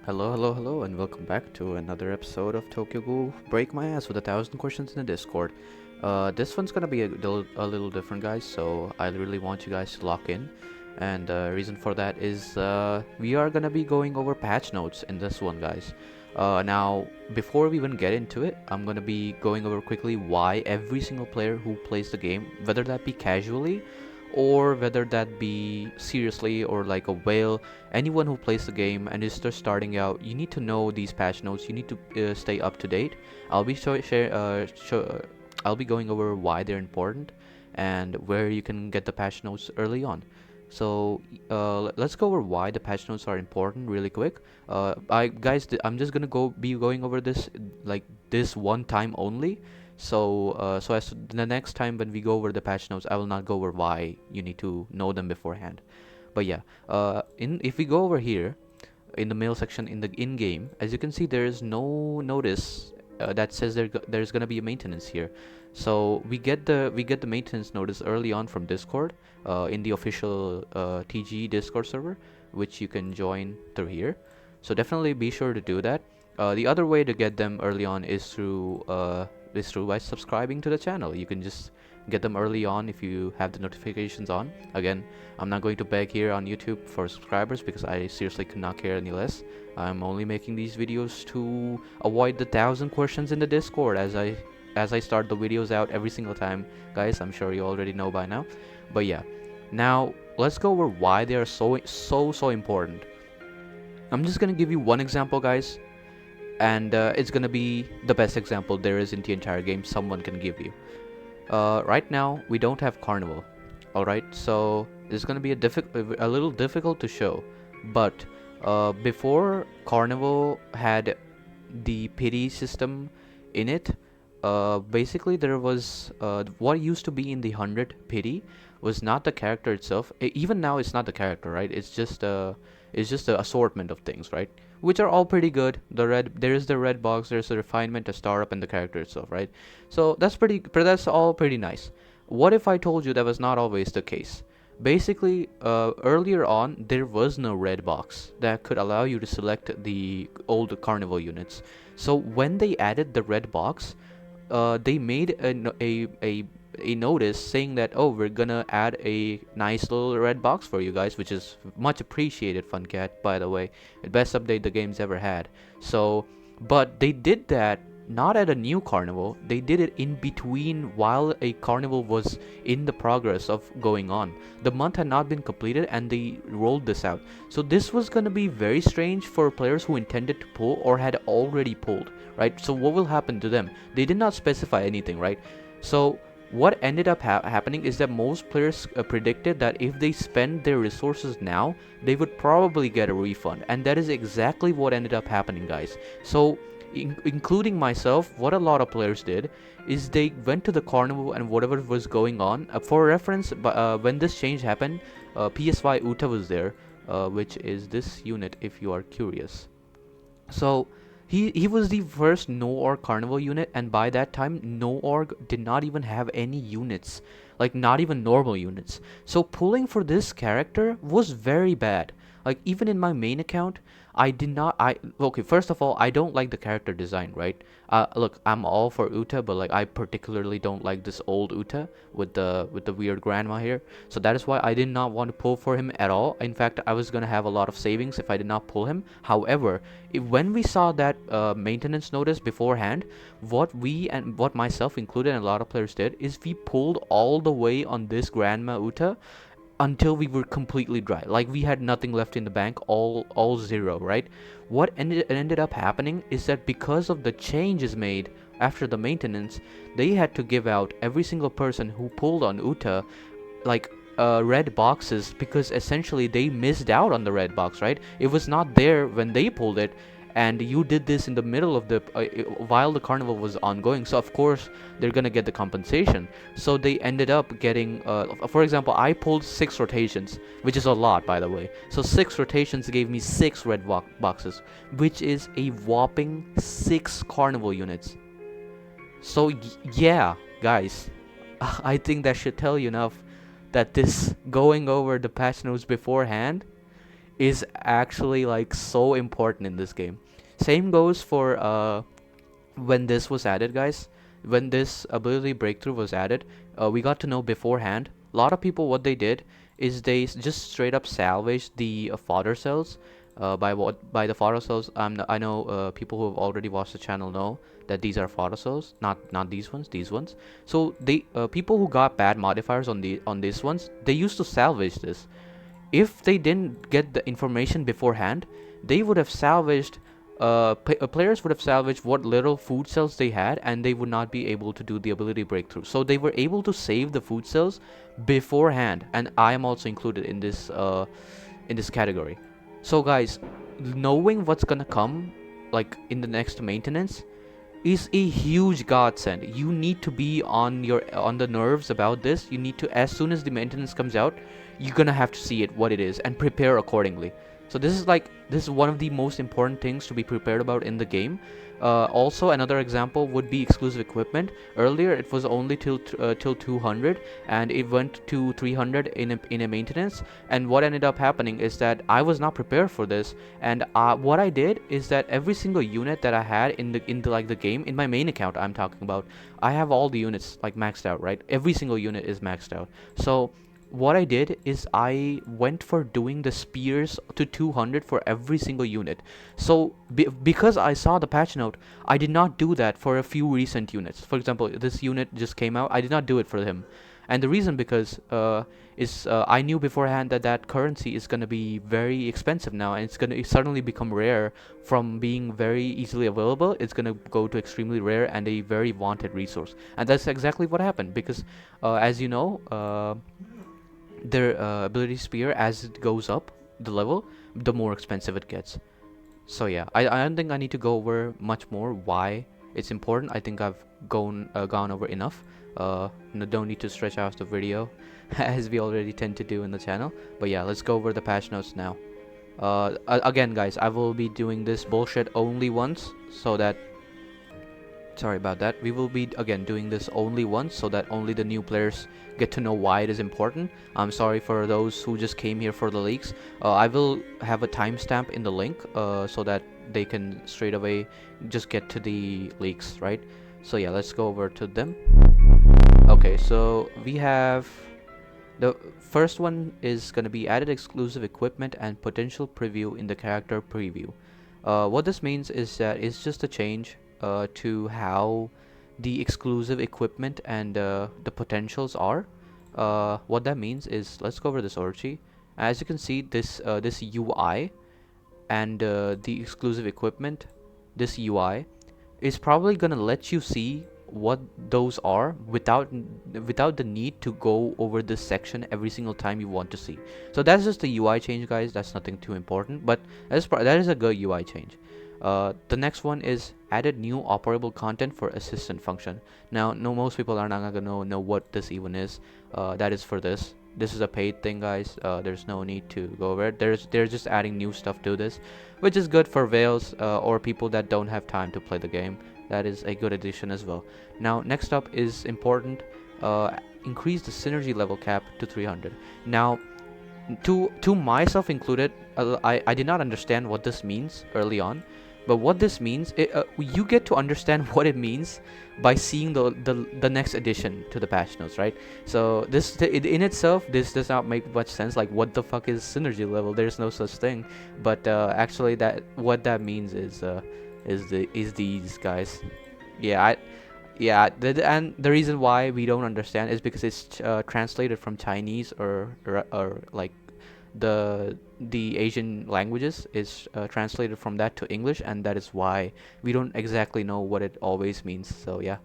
Hello, hello, hello, and welcome back to another episode of Tokyo Ghoul Break My Ass with 1,000 questions in the Discord. This one's gonna be a little different, guys, so I really want you guys to lock in. And the reason for that is we are gonna be going over patch notes in this one, guys. Now, before we even get into it, I'm gonna be going over quickly why every single player who plays the game, whether that be casually or whether that be seriously or like a whale, anyone who plays the game and is just starting out, you need to know these patch notes. You need to stay up to date. I'll be going over why they're important and where you can get the patch notes early on. So let's go over why the patch notes are important really quick. I'm just gonna be going over this like this one time only. So as the next time when we go over the patch notes, I will not go over why you need to know them beforehand. But yeah, in if we go over here in the mail section in the in-game, as you can see, there is no notice that says there's gonna be a maintenance here. So we get the maintenance notice early on from Discord, in the official TG Discord server, which you can join through here. So definitely be sure to do that. The other way to get them early on is through by subscribing to the channel. You can just get them early on if you have the notifications on. Again, I'm not going to beg here on YouTube for subscribers because I seriously could not care any less. I'm only making these videos to avoid the 1,000 questions in the Discord as I start the videos out every single time. Guys, I'm sure you already know by now. But yeah, now let's go over why they are so important. I'm just gonna give you one example, guys, and it's gonna be the best example there is in the entire game someone can give you. Right now we don't have Carnival. All right, so it's gonna be a little difficult to show, but before Carnival had the pity system in it, basically there was what used to be in the 100 pity was not the character itself. Even now it's not the character, right? It's just the assortment of things, right? Which are all pretty good. There is the red box, there's the refinement, the startup, and the character itself, right? So that's all pretty nice. What if I told you that was not always the case? Basically, earlier on, there was no red box that could allow you to select the old carnival units. So when they added the red box, they made a notice saying that, oh, we're gonna add a nice little red box for you guys, which is much appreciated, Funcat, by the way. The best update the game's ever had. So, but they did that not at a new carnival. They did it in between while a carnival was in the progress of going on. The month had not been completed and they rolled this out. So this was gonna be very strange for players who intended to pull or had already pulled, right? So what will happen to them? They did not specify anything, right? So what ended up happening is that most players predicted that if they spend their resources now, they would probably get a refund, and that is exactly what ended up happening, guys. So including myself, what a lot of players did is they went to the carnival and whatever was going on. For reference, when this change happened, PSY Uta was there, which is this unit if you are curious. So he was the first no org carnival unit, and by that time no org did not even have any units, like not even normal units. So pulling for this character was very bad. Like even in my main account, I did not. I okay. First of all, I don't like the character design, right? Look, I'm all for Uta, but like I particularly don't like this old Uta with the weird grandma here. So that is why I did not want to pull for him at all. In fact, I was gonna have a lot of savings if I did not pull him. However, when we saw that maintenance notice beforehand, what we and what myself included and a lot of players did is we pulled all the way on this grandma Uta until we were completely dry, like we had nothing left in the bank, all zero, right? What ended up happening is that because of the changes made after the maintenance, they had to give out every single person who pulled on Uta like red boxes, because essentially they missed out on the red box, right? It was not there when they pulled it, and you did this in the middle of the while the carnival was ongoing, so of course they're gonna get the compensation. So they ended up getting for example, I pulled 6 rotations, which is a lot, by the way. So 6 rotations gave me 6 red boxes, which is a whopping 6 carnival units. So yeah, guys, I think that should tell you enough that this going over the patch notes beforehand is actually like so important in this game. Same goes for when this was added, guys. When this ability breakthrough was added, we got to know beforehand. A lot of people, what they did is they just straight up salvaged the fodder cells. By the fodder cells, I know people who have already watched the channel know that these are fodder cells, not these ones, these ones. So they people who got bad modifiers on these ones, they used to salvage this. If they didn't get the information beforehand, they would have salvaged players would have salvaged what little food cells they had, and they would not be able to do the ability breakthrough. So they were able to save the food cells beforehand, and I am also included in this category. So guys, knowing what's gonna come like in the next maintenance is a huge godsend. You need to be on the nerves about this. You need to, as soon as the maintenance comes out, you're gonna have to see it what it is and prepare accordingly. So this is one of the most important things to be prepared about in the game. Also, another example would be exclusive equipment. Earlier, it was only till 200, and it went to 300 in a maintenance. And what ended up happening is that I was not prepared for this. And what I did is that every single unit that I had in the like the game, in my main account, I'm talking about, I have all the units like maxed out, right? Every single unit is maxed out. So what I did is I went for doing the spears to 200 for every single unit. So because I saw the patch note, I did not do that for a few recent units. For example, this unit just came out, I did not do it for him. And the reason because I knew beforehand that that currency is going to be very expensive now, and it's going to suddenly become rare. From being very easily available, it's going to go to extremely rare and a very wanted resource. And that's exactly what happened, because as you know, their ability spear, as it goes up the level, the more expensive it gets. So yeah, I don't think I need to go over much more why it's important. I think I've gone over enough. No, don't need to stretch out the video as we already tend to do in the channel. But yeah, let's go over the patch notes now. Again, guys, I will be doing this bullshit only once, so that sorry about that. We will be again doing this only once, so that only the new players get to know why it is important. I'm sorry for those who just came here for the leaks. I will have a timestamp in the link so that they can straight away just get to the leaks, right? So yeah, let's go over to them. Okay, so we have the first one is going to be added exclusive equipment and potential preview in the character preview. What this means is that it's just a change to how the exclusive equipment and the potentials are. What that means is, let's go over this orgy. As you can see, this UI and the exclusive equipment, this UI is probably gonna let you see what those are without the need to go over this section every single time you want to see. So that's just the UI change, guys. That's nothing too important, but that is a good UI change. The next one is added new operable content for assistant function. Now, no, most people are not gonna know what this even is. That is for this. This is a paid thing, guys. There's no need to go over it. They're just adding new stuff to this, which is good for Vales or people that don't have time to play the game. That is a good addition as well. Now, next up is important. Increase the synergy level cap to 300. Now, to myself included, I did not understand what this means early on. But what this means, you get to understand what it means by seeing the next addition to the patch notes, right? So this in itself, this does not make much sense. Like, what the fuck is synergy level? There's no such thing. But actually, what that means is these guys. And the reason why we don't understand is because it's translated from Chinese or like the Asian languages is translated from that to English, and that is why we don't exactly know what it always means. So yeah,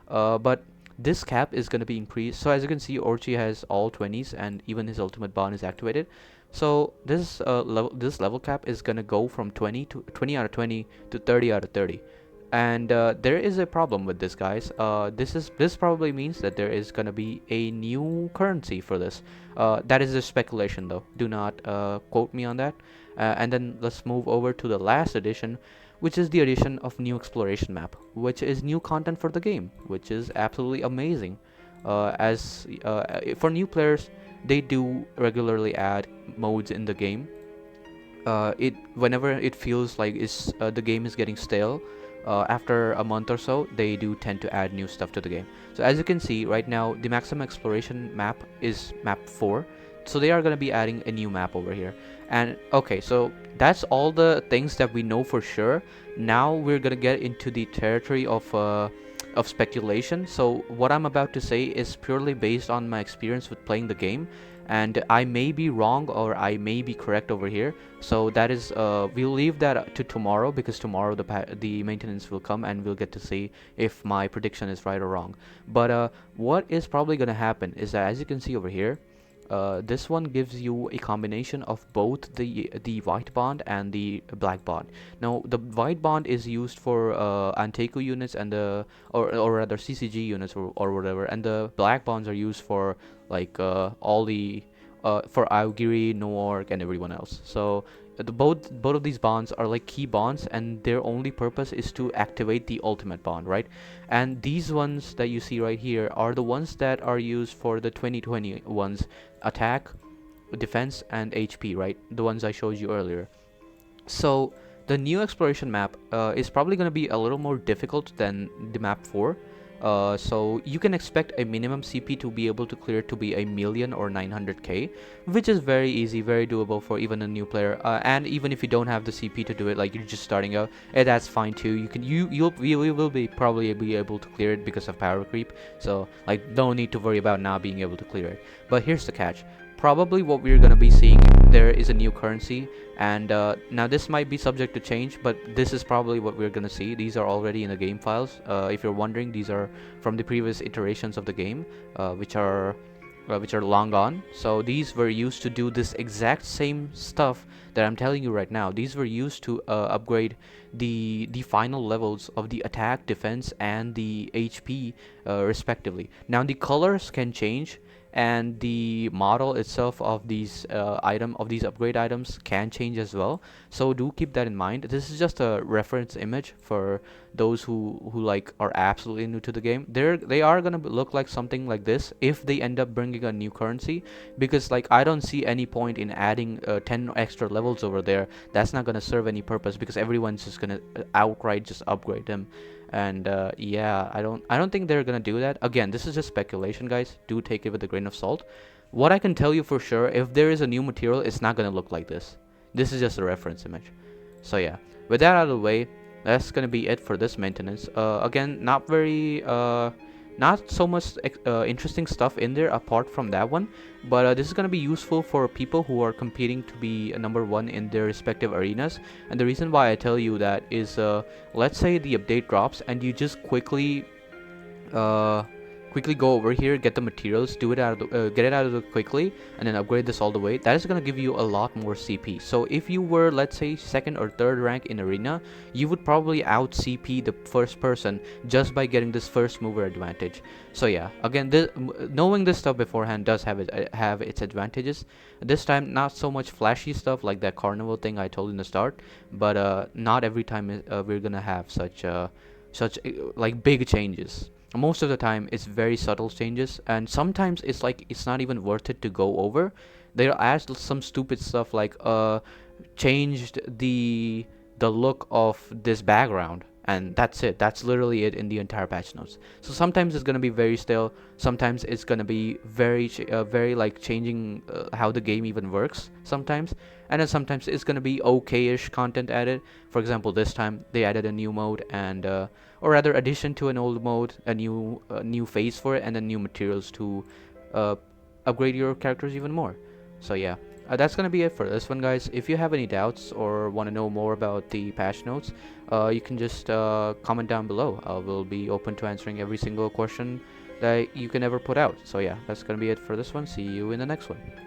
but this cap is going to be increased. So as you can see, Orchi has all 20s, and even his ultimate bond is activated. So this level cap is going to go from 20 out of 20 to 30 out of 30. And there is a problem with this, guys. This probably means that there is gonna be a new currency for this. That is a speculation, though. Do not quote me on that. And then let's move over to the last edition, which is the addition of new exploration map, which is new content for the game, which is absolutely amazing. As for new players, they do regularly add modes in the game. it whenever it feels like the game is getting stale, after a month or so, they do tend to add new stuff to the game. So as you can see right now, the maximum exploration map is map 4. So they are going to be adding a new map over here. And okay, so that's all the things that we know for sure. Now we're going to get into the territory of speculation. So what I'm about to say is purely based on my experience with playing the game, and I may be wrong or I may be correct over here. So that is, we'll leave that to tomorrow, because tomorrow the maintenance will come and we'll get to see if my prediction is right or wrong. But what is probably going to happen is that, as you can see over here, this one gives you a combination of both the white bond and the black bond. Now the white bond is used for Anteku units and the or rather CCG units or whatever, and the black bonds are used for like all the for Aogiri, Noork, and everyone else. So both of these bonds are like key bonds, and their only purpose is to activate the ultimate bond, right? And these ones that you see right here are the ones that are used for the 2020 ones: attack, defense, and HP, right? The ones I showed you earlier. So the new exploration map is probably going to be a little more difficult than the map 4. So you can expect a minimum CP to be able to clear to be a million or 900k, which is very easy, very doable for even a new player. And even if you don't have the CP to do it, like you're just starting out, that's fine too. You will be probably be able to clear it because of power creep. So like, no need to worry about not being able to clear it. But here's the catch. Probably what we're gonna be seeing there is a new currency, and now this might be subject to change, but this is probably what we're gonna see. These are already in the game files. If you're wondering, these are from the previous iterations of the game, which are long gone. So these were used to do this exact same stuff that I'm telling you right now. These were used to upgrade the final levels of the attack, defense, and the HP, respectively. Now the colors can change, and the model itself of these upgrade items can change as well. So do keep that in mind. This is just a reference image for those who like are absolutely new to the game. They are gonna look like something like this if they end up bringing a new currency, because like I don't see any point in adding 10 extra levels over there. That's not gonna serve any purpose, because everyone's just gonna outright just upgrade them. And yeah, I don't think they're gonna do that. Again, this is just speculation, guys. Do take it with a grain of salt. What I can tell you for sure, if there is a new material, it's not gonna look like this. This is just a reference image. So yeah, with that out of the way, that's gonna be it for this maintenance. Again, not so much interesting stuff in there apart from that one, but this is going to be useful for people who are competing to be number 1 in their respective arenas. And the reason why I tell you that is, let's say the update drops and you just quickly go over here, get the materials, do it out of the, get it out of the quickly, and then upgrade this all the way. That is going to give you a lot more CP. So if you were, let's say, 2nd or 3rd rank in arena, you would probably out CP the first person just by getting this first mover advantage. So yeah, again, knowing this stuff beforehand does have its advantages. This time, not so much flashy stuff like that carnival thing I told in the start, but not every time we're gonna have such like big changes. Most of the time it's very subtle changes, and sometimes it's like it's not even worth it to go over. They'll add some stupid stuff like changed the look of this background, and that's it. That's literally it in the entire patch notes. So sometimes it's gonna be very stale, sometimes it's gonna be very like changing how the game even works sometimes, and then sometimes it's gonna be okay-ish content added. For example, this time they added a new mode, and or rather addition to an old mode, a new phase for it, and then new materials to upgrade your characters even more. So yeah, that's gonna be it for this one, guys. If you have any doubts or want to know more about the patch notes, you can just comment down below. We'll be open to answering every single question that you can ever put out. So yeah, that's gonna be it for this one. See you in the next one.